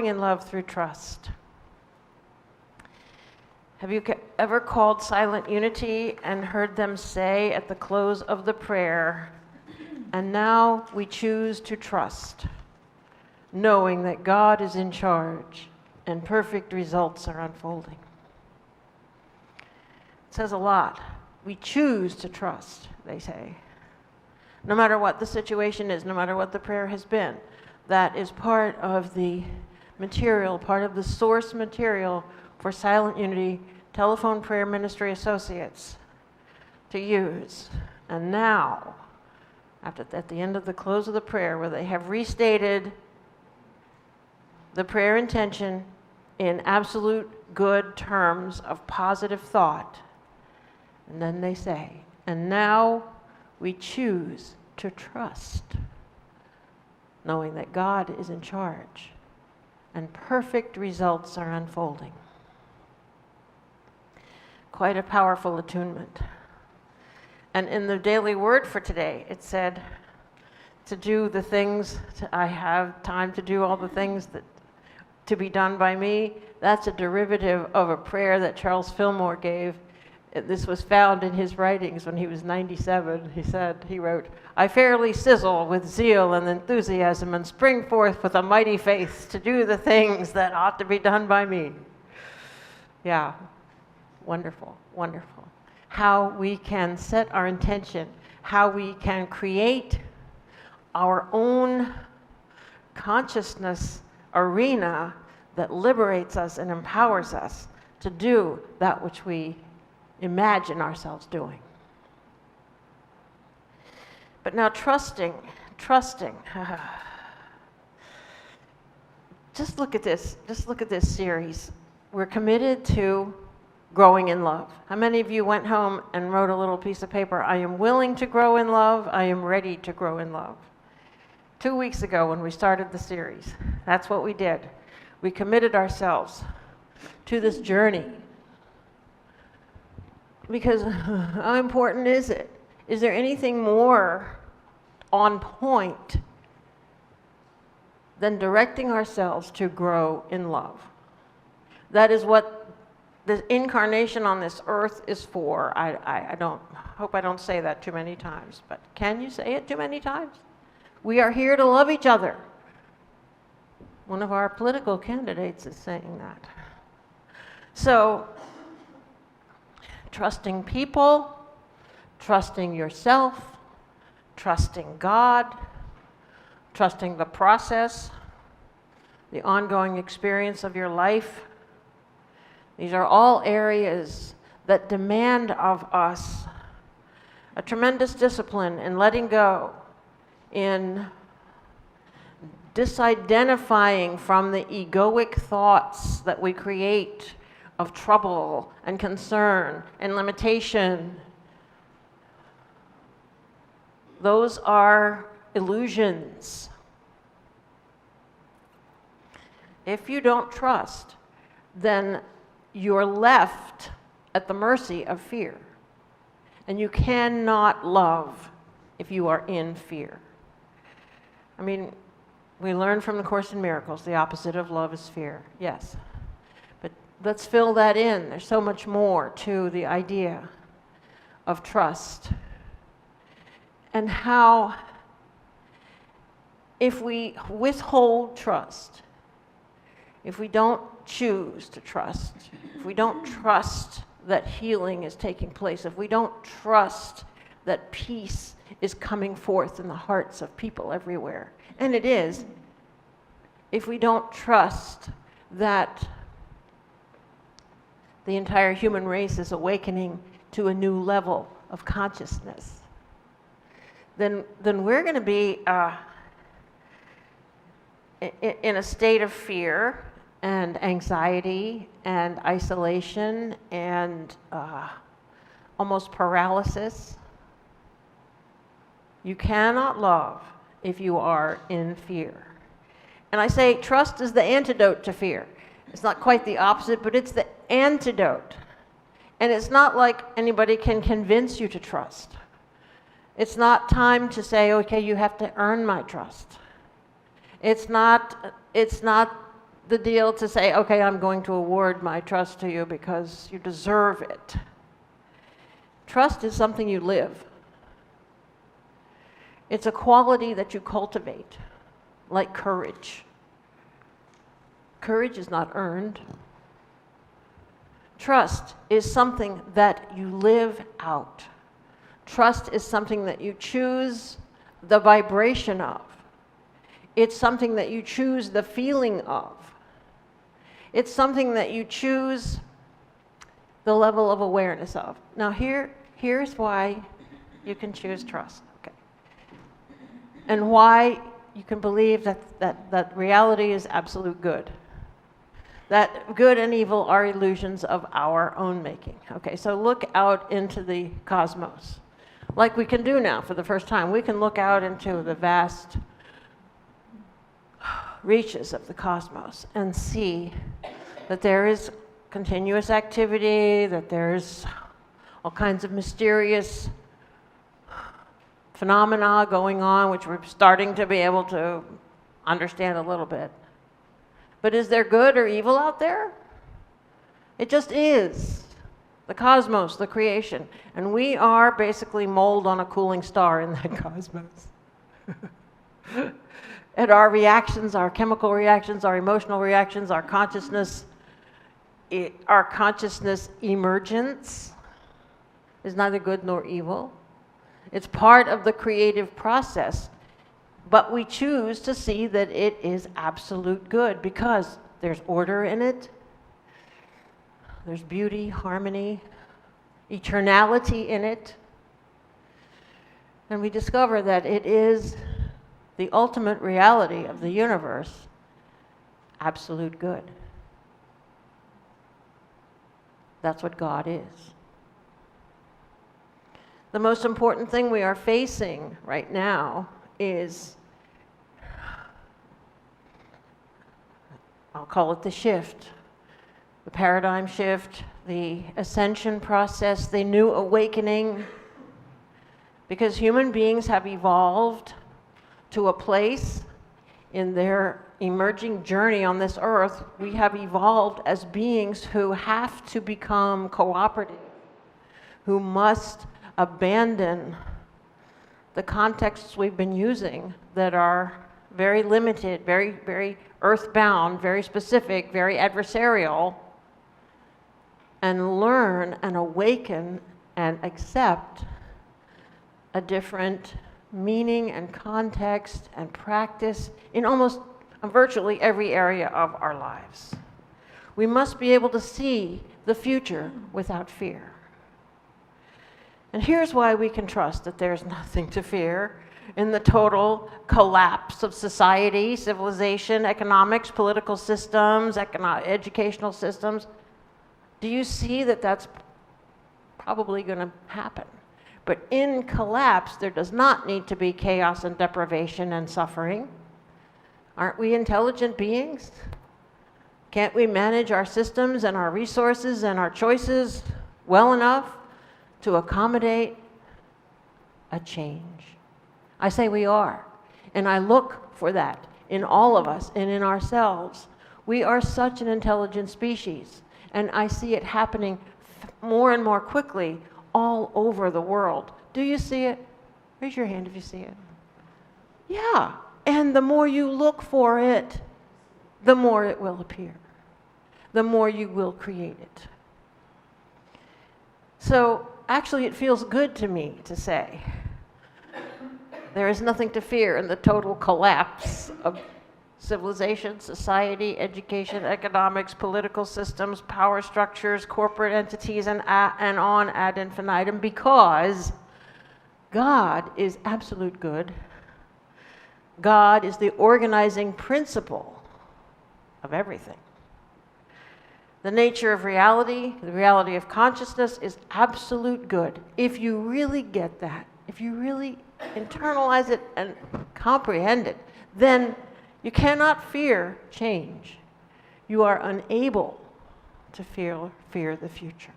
growing in love through trust. Have you ever called silent unity and heard them say at the close of the prayer, "And now we choose to trust, knowing that God is in charge and perfect results are unfolding"? It says a lot. We choose to trust, they say. No matter what the situation is, no matter what the prayer has been, that is part of the material, part of the source material for Silent Unity Telephone Prayer Ministry Associates to use. And now, at the end of the close of the prayer, where they have restated the prayer intention in absolute good terms of positive thought, and then they say, "And now we choose to trust, knowing that God is in charge and perfect results are unfolding." Quite a powerful attunement. And in the daily word for today, it said to do the things, I have time to do all the things that to be done by me. That's a derivative of a prayer that Charles Fillmore gave. This was found in his writings when he was 97. He wrote, "I fairly sizzle with zeal and enthusiasm and spring forth with a mighty faith to do the things that ought to be done by me." Yeah, wonderful, wonderful. How we can set our intention, how we can create our own consciousness arena that liberates us and empowers us to do that which we imagine ourselves doing. But now trusting. Just look at this series. We're committed to growing in love. How many of you went home and wrote a little piece of paper? I am willing to grow in love. I am ready to grow in love. 2 weeks ago when we started the series, that's what we did. We committed ourselves to this journey. Because how important is it? Is there anything more on point than directing ourselves to grow in love? That is what the incarnation on this earth is for. I hope I don't say that too many times, but can you say it too many times? We are here to love each other. One of our political candidates is saying that. So, trusting people, trusting yourself, trusting God, trusting the process, the ongoing experience of your life. These are all areas that demand of us a tremendous discipline in letting go, in disidentifying from the egoic thoughts that we create of trouble and concern and limitation. Those are illusions. If you don't trust, then you're left at the mercy of fear. And you cannot love if you are in fear. I mean, we learn from the Course in Miracles, the opposite of love is fear. Yes. But let's fill that in. There's so much more to the idea of trust. And how, if we withhold trust, if we don't choose to trust, if we don't trust that healing is taking place, if we don't trust that peace is coming forth in the hearts of people everywhere, and it is, if we don't trust that the entire human race is awakening to a new level of consciousness, then we're going to be in a state of fear and anxiety and isolation and almost paralysis. You cannot love if you are in fear. And I say trust is the antidote to fear. It's not quite the opposite, but it's the antidote. And it's not like anybody can convince you to trust. It's not time to say, okay, you have to earn my trust. It's not the deal to say, okay, I'm going to award my trust to you because you deserve it. Trust is something you live. It's a quality that you cultivate, like courage. Courage is not earned. Trust is something that you live out. Trust is something that you choose the vibration of. It's something that you choose the feeling of. It's something that you choose the level of awareness of. Now here's why you can choose trust, okay? And why you can believe that reality is absolute good. That good and evil are illusions of our own making. Okay, so look out into the cosmos. Like we can do now for the first time. We can look out into the vast reaches of the cosmos and see that there is continuous activity, that there's all kinds of mysterious phenomena going on, which we're starting to be able to understand a little bit. But is there good or evil out there? It just is. The cosmos, the creation. And we are basically mold on a cooling star in that cosmos. And our reactions, our chemical reactions, our emotional reactions, our consciousness emergence is neither good nor evil. It's part of the creative process. But we choose to see that it is absolute good because there's order in it. There's beauty, harmony, eternality in it. And we discover that it is the ultimate reality of the universe, absolute good. That's what God is. The most important thing we are facing right now is, I'll call it the shift, the paradigm shift, the ascension process, the new awakening, because human beings have evolved to a place in their emerging journey on this earth. We have evolved as beings who have to become cooperative, who must abandon the contexts we've been using that are very limited, very, very earthbound, very specific, very adversarial, and learn and awaken and accept a different meaning and context and practice in almost virtually every area of our lives. We must be able to see the future without fear. And here's why we can trust that there's nothing to fear in the total collapse of society, civilization, economics, political systems, educational systems. Do you see that that's probably going to happen? But in collapse, there does not need to be chaos and deprivation and suffering. Aren't we intelligent beings? Can't we manage our systems and our resources and our choices well enough to accommodate a change? I say we are. And I look for that in all of us and in ourselves. We are such an intelligent species. And I see it happening more and more quickly all over the world. Do you see it? Raise your hand if you see it. Yeah. And the more you look for it, the more it will appear. The more you will create it. So actually it feels good to me to say there is nothing to fear in the total collapse of civilization, society, education, economics, political systems, power structures, corporate entities, and on ad infinitum, because God is absolute good. God is the organizing principle of everything. The nature of reality, the reality of consciousness, is absolute good. If you really get that, if you really internalize it and comprehend it, then you cannot fear change. You are unable to fear the future.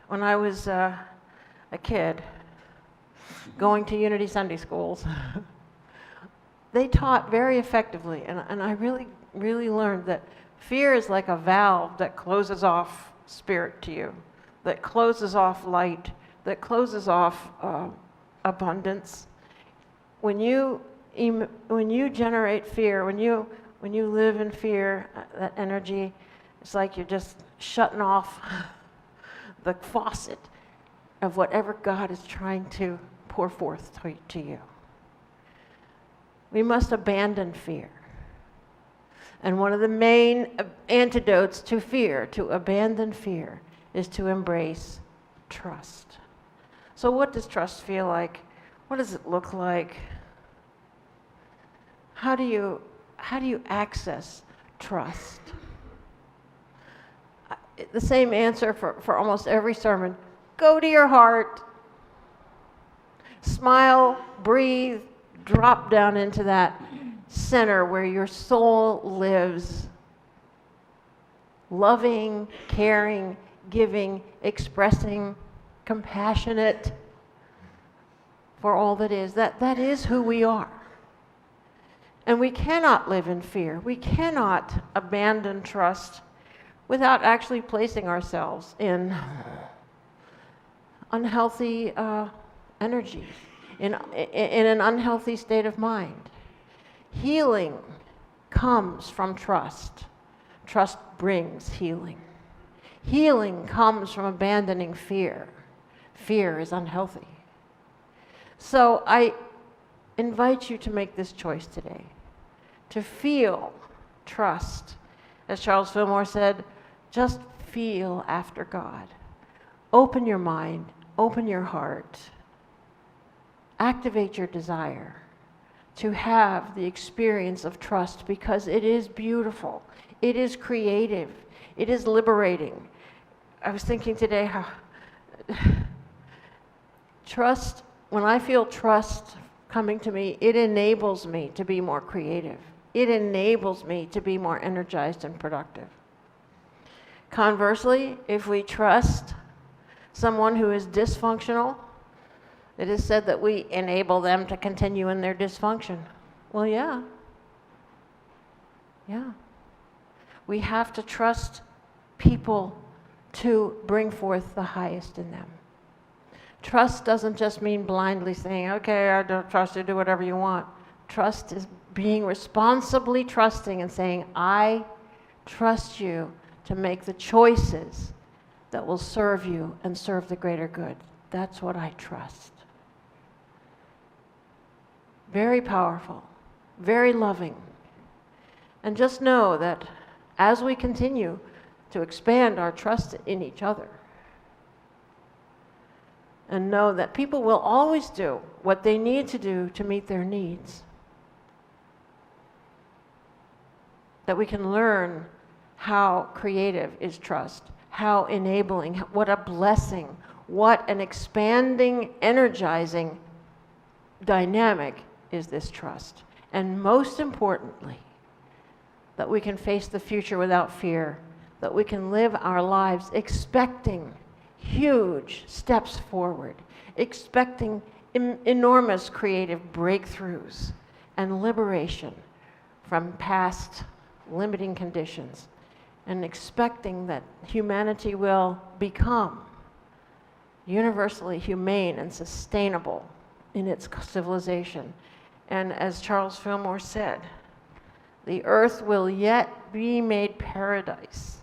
When I was a kid, going to Unity Sunday schools, they taught very effectively, and I really, really learned that fear is like a valve that closes off spirit to you, that closes off light, that closes off abundance. When you generate fear, when you live in fear, that energy, it's like you're just shutting off the faucet of whatever God is trying to pour forth to you. We must abandon fear. And one of the main antidotes to fear, to abandon fear, is to embrace trust. So what does trust feel like? What does it look like? How do you access trust? The same answer for almost every sermon. Go to your heart. Smile, breathe, drop down into that center where your soul lives. Loving, caring, giving, expressing, compassionate for all that is. That is who we are. And we cannot live in fear. We cannot abandon trust without actually placing ourselves in unhealthy energy, in an unhealthy state of mind. Healing comes from trust. Trust brings healing. Healing comes from abandoning fear. Fear is unhealthy. So I invite you to make this choice today, to feel trust. As Charles Fillmore said, just feel after God. Open your mind, open your heart, activate your desire to have the experience of trust, because it is beautiful, it is creative, it is liberating. I was thinking today how trust, when I feel trust coming to me, it enables me to be more creative. It enables me to be more energized and productive. Conversely, if we trust someone who is dysfunctional, it is said that we enable them to continue in their dysfunction. Well, yeah. We have to trust people to bring forth the highest in them. Trust doesn't just mean blindly saying, okay, I don't trust you, do whatever you want. Trust is being responsibly trusting and saying, I trust you to make the choices that will serve you and serve the greater good. That's what I trust. Very powerful, very loving. And just know that as we continue to expand our trust in each other, and know that people will always do what they need to do to meet their needs, that we can learn how creative is trust, how enabling, what a blessing, what an expanding, energizing dynamic is this trust. And most importantly, that we can face the future without fear, that we can live our lives expecting huge steps forward, expecting enormous creative breakthroughs and liberation from past limiting conditions, and expecting that humanity will become universally humane and sustainable in its civilization. And as Charles Fillmore said, the earth will yet be made paradise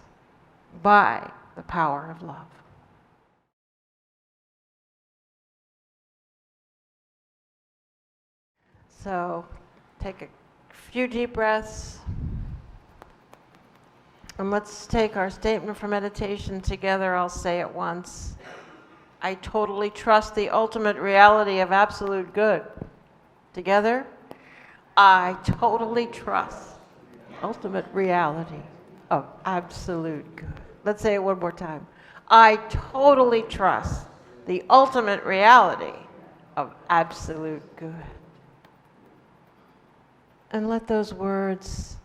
by the power of love. So take a few deep breaths, and let's take our statement for meditation together. I'll say it once. I totally trust the ultimate reality of absolute good. Together, I totally trust the ultimate reality of absolute good. Let's say it one more time. I totally trust the ultimate reality of absolute good. And let those words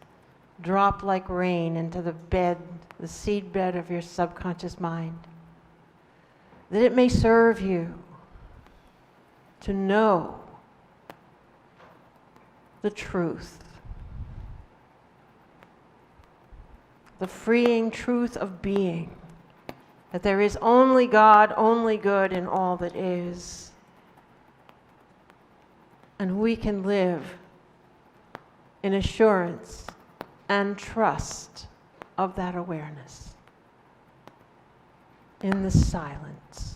drop like rain into the bed, the seed bed of your subconscious mind, that it may serve you to know the truth. The freeing truth of being. That there is only God, only good in all that is. And we can live in assurance and trust of that awareness in the silence.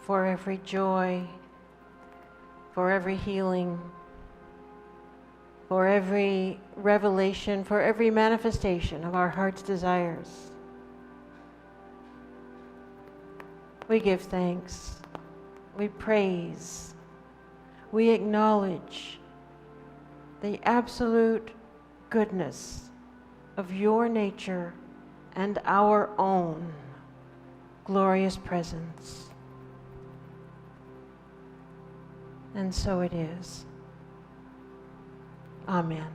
For every joy, for every healing, for every revelation, for every manifestation of our heart's desires. We give thanks, we praise, we acknowledge the absolute goodness of your nature and our own glorious presence. And so it is. Amen.